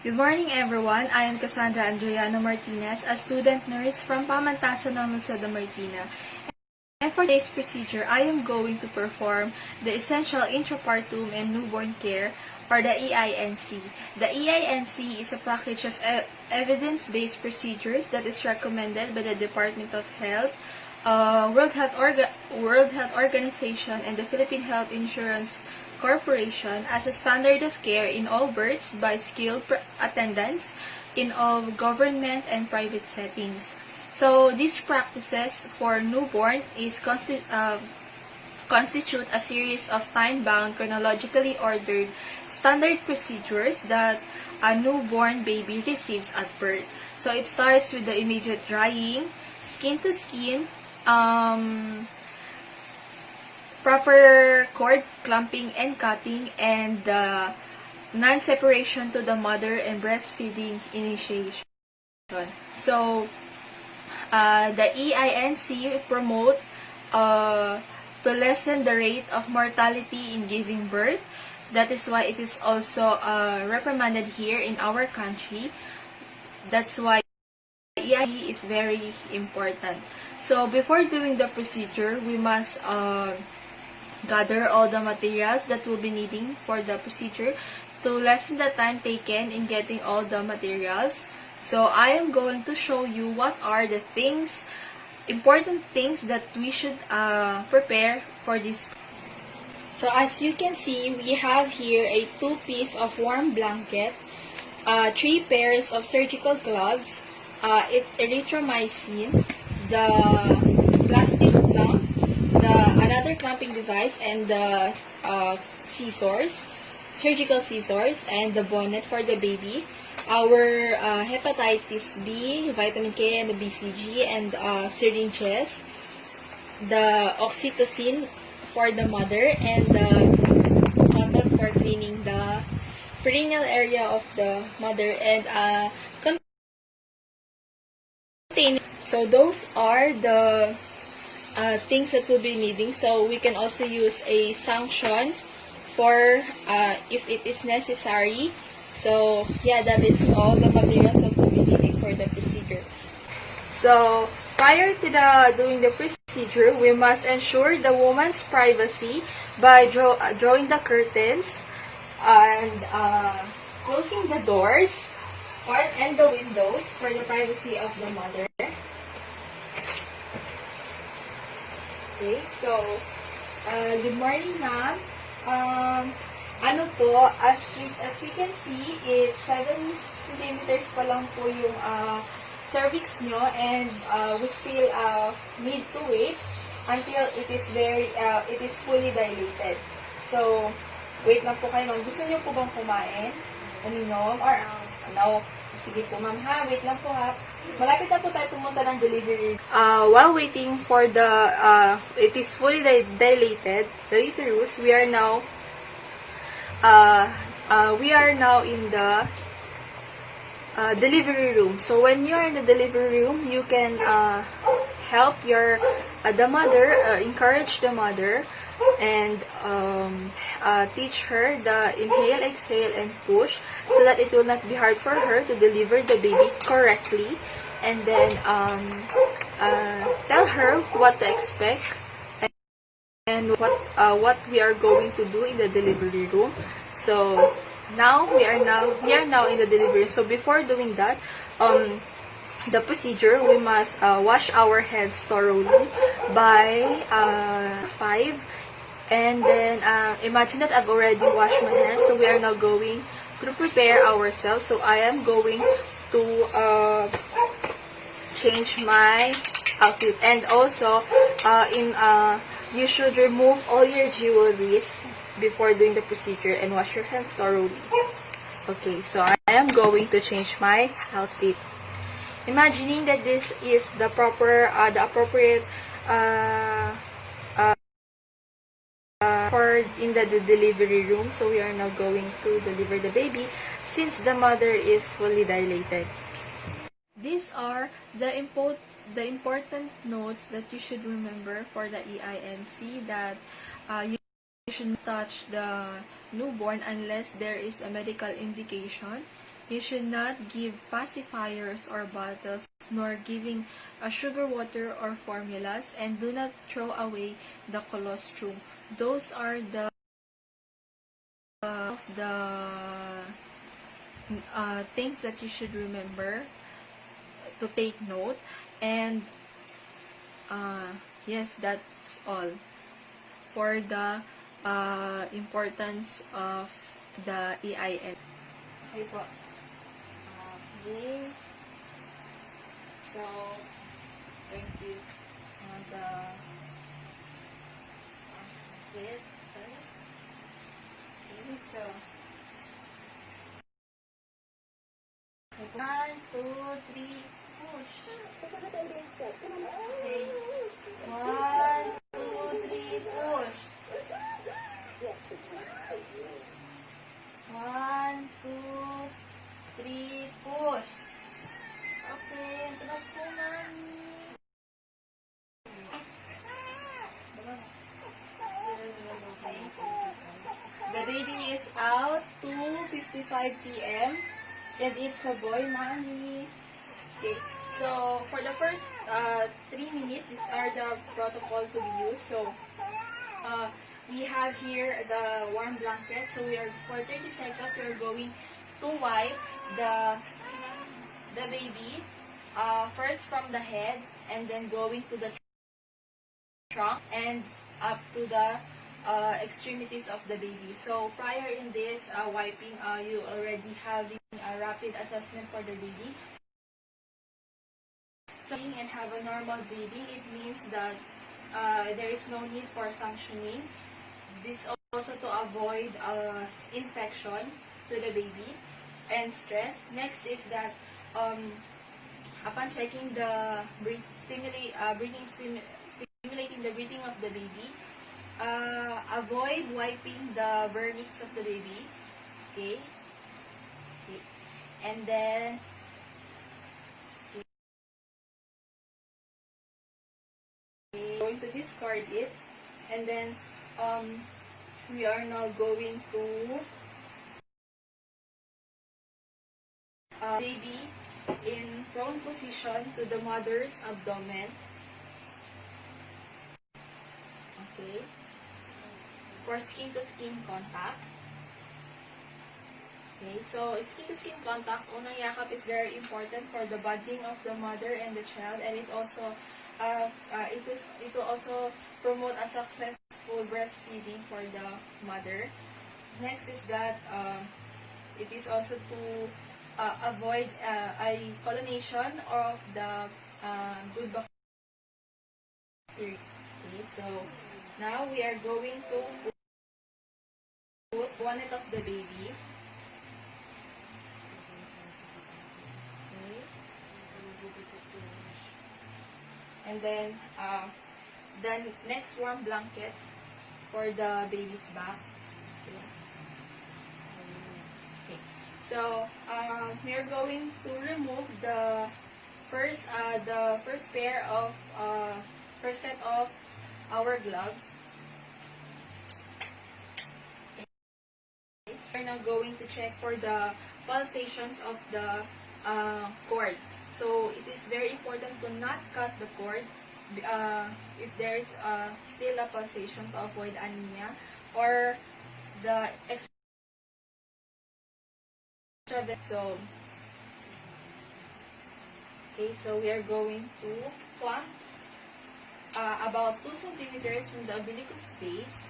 Good morning, everyone. I am Cassandra Andriano Martinez, a student nurse from Pamantasan ng Luzon, Marikina. And for today's procedure, I am going to perform the Essential Intrapartum and Newborn Care, or the EINC. The EINC is a package of evidence-based procedures that is recommended by the Department of Health, World Health Organization, and the Philippine Health Insurance Corporation as a standard of care in all births by skilled attendants in all government and private settings. So these practices for newborn is constitute a series of time-bound, chronologically ordered standard procedures that a newborn baby receives at birth. So it starts with the immediate drying, skin-to-skin, proper cord clamping and cutting, and non-separation to the mother and breastfeeding initiation. So, the EINC promote to lessen the rate of mortality in giving birth. That is why it is also recommended here in our country. That's why EINC is very important. So, before doing the procedure, we must gather all the materials that we'll be needing for the procedure to lessen the time taken in getting all the materials. So I am going to show you what are the important things that we should prepare for this. So as you can see, we have here a 2-piece of warm blanket, 3 pairs of surgical gloves, erythromycin, the plastic clamp, another clamping device, and the surgical scissors, and the bonnet for the baby, our hepatitis B, vitamin K, and the BCG, and syringes, the oxytocin for the mother, and the cotton for cleaning the perineal area of the mother, and container. So those are the things that we'll be needing. So we can also use a sanction for if it is necessary. So yeah, that is all the materials that we'll be needing for the procedure. So prior to doing the procedure, we must ensure the woman's privacy by drawing the curtains and closing the doors and the windows for the privacy of the mother. Okay, so, good morning, ma'am. As you can see, it's 7 centimeters pa lang po yung cervix nyo, and we still need to wait until it is fully dilated. So, wait lang po kayo, ma'am. Gusto nyo po bang kumain? Uminom? Or, no? Sige po, ma'am, ha? Wait lang po, ha? Malapit na po tayo pumunta ng delivery. While waiting for it is fully dilated, the uterus, we are now in the delivery room. So when you are in the delivery room, you can help the mother, encourage the mother, and teach her the inhale, exhale, and push, so that it will not be hard for her to deliver the baby correctly. And then tell her what to expect and what we are going to do in the delivery room. So now we are now in the delivery. So before doing that, the procedure, we must wash our hands thoroughly by 5. And then imagine that I've already washed my hands. So we are now going to prepare ourselves. So I am going to change my outfit, and also you should remove all your jewelries before doing the procedure and wash your hands thoroughly. Okay, so I am going to change my outfit, imagining that this is the appropriate for in the delivery room. So we are now going to deliver the baby since the mother is fully dilated. These are the important notes that you should remember for the EINC, that you shouldn't touch the newborn unless there is a medical indication, You should not give pacifiers or bottles, nor giving sugar water or formulas, and do not throw away the colostrum. Those are the of the things that you should remember to take note. And yes, that's all for the importance of the EIS. Okay po. Okay. So, thank you. The kid first. Okay, so 1, 2, 3, push. Okay. 1, 2, 3, push. 1, 2, 3, push. Okay, ito na po, mami. The baby is out, 2:55 p.m. and it's a boy, mommy. Okay, so for the first 3 minutes, these are the protocol to be used. So we have here the warm blanket. So for 30 seconds, we are going to wipe the baby first from the head, and then going to the trunk and up to the extremities of the baby. So prior in this wiping, you already having a rapid assessment for the baby. So and have a normal breathing, it means that there is no need for sanctioning. This also to avoid infection to the baby and stress. Next is that upon checking the stimulating the breathing of the baby, avoid wiping the vernix of the baby. Okay. And then going to discard it, and then we are now going to baby in prone position to the mother's abdomen. Okay. For skin to skin contact. Okay, so skin-to-skin contact, unang yakap is very important for the bonding of the mother and the child, and it also it will also promote a successful breastfeeding for the mother. Next is that it is also to avoid a colonization of the good bacteria. Okay, so now we are going to put bonnet of the baby. And then the next warm blanket for the baby's back. Okay. So we are going to remove the first pair of first set of our gloves. Okay. We're now going to check for the pulsations of the cord. So it is very important to not cut the cord if there is still a pulsation, to avoid anemia or the extra. So okay, so we are going to clamp about 2 centimeters from the umbilicus base.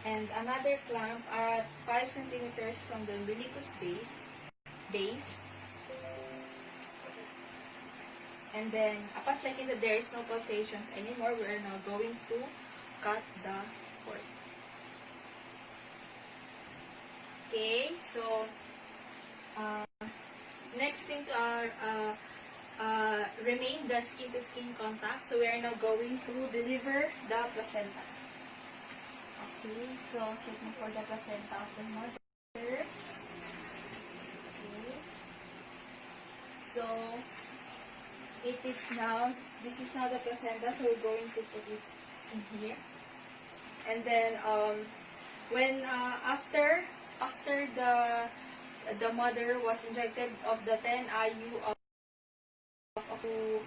And another clamp at 5 centimeters from the umbilicus base. And then, upon checking that there is no pulsations anymore, we are now going to cut the cord. Okay, so next thing to remain the skin-to-skin contact. So we are now going to deliver the placenta. Okay, so checking for the placenta of the mother. Okay. So this is now the placenta, so we're going to put it in here. And then when after the mother was injected of the 10 IU to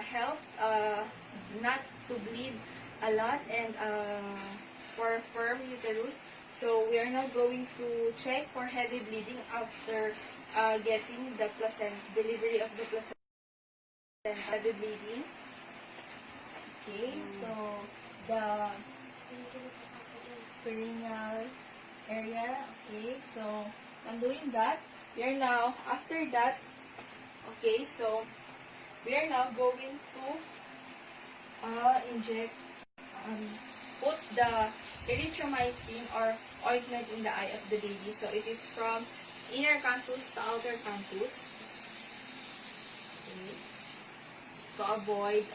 help not to bleed a lot and for firm uterus. So we are now going to check for heavy bleeding after getting the delivery of the placenta. Heavy bleeding. Okay, so the perineal area. Okay, so on doing that, we are now after that. Okay, so we are now going to inject, put the erythromycin or ointment in the eye of the baby. So it is from inner canthus to outer canthus. Okay. To avoid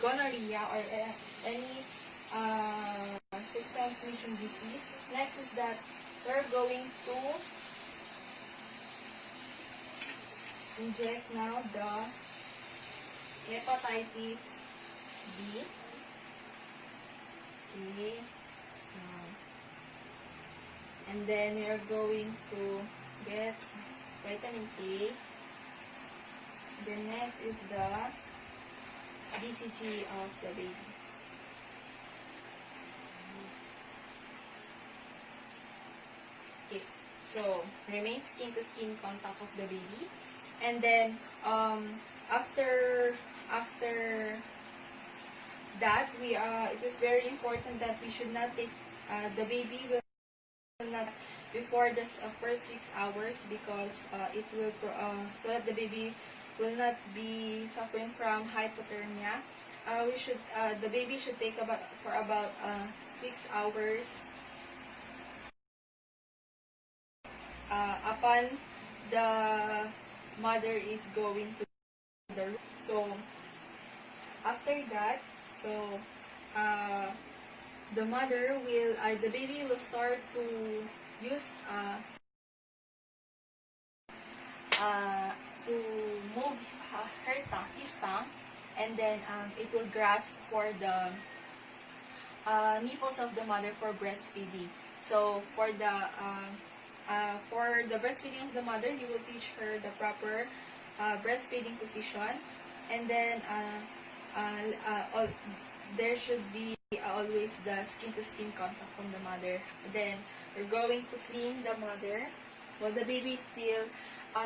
gonorrhea or any sexual transmission disease. Next is that we're going to inject now the hepatitis B. Okay. So, and then we are going to get vitamin K. The next is the BCG of the baby. Okay. So, remain skin-to-skin contact of the baby. And then, after that, it is very important that we should not take, the baby will not before the first 6 hours because it will, so that the baby will not be suffering from hypothermia. The baby should take for about 6 hours upon the mother is going to the room. So after that, the baby will start to use to move his tongue, and then it will grasp for the nipples of the mother for breastfeeding. So for the breastfeeding of the mother, you will teach her the proper breastfeeding position, and then there should be always the skin-to-skin contact from the mother. Then we're going to clean the mother while the baby is still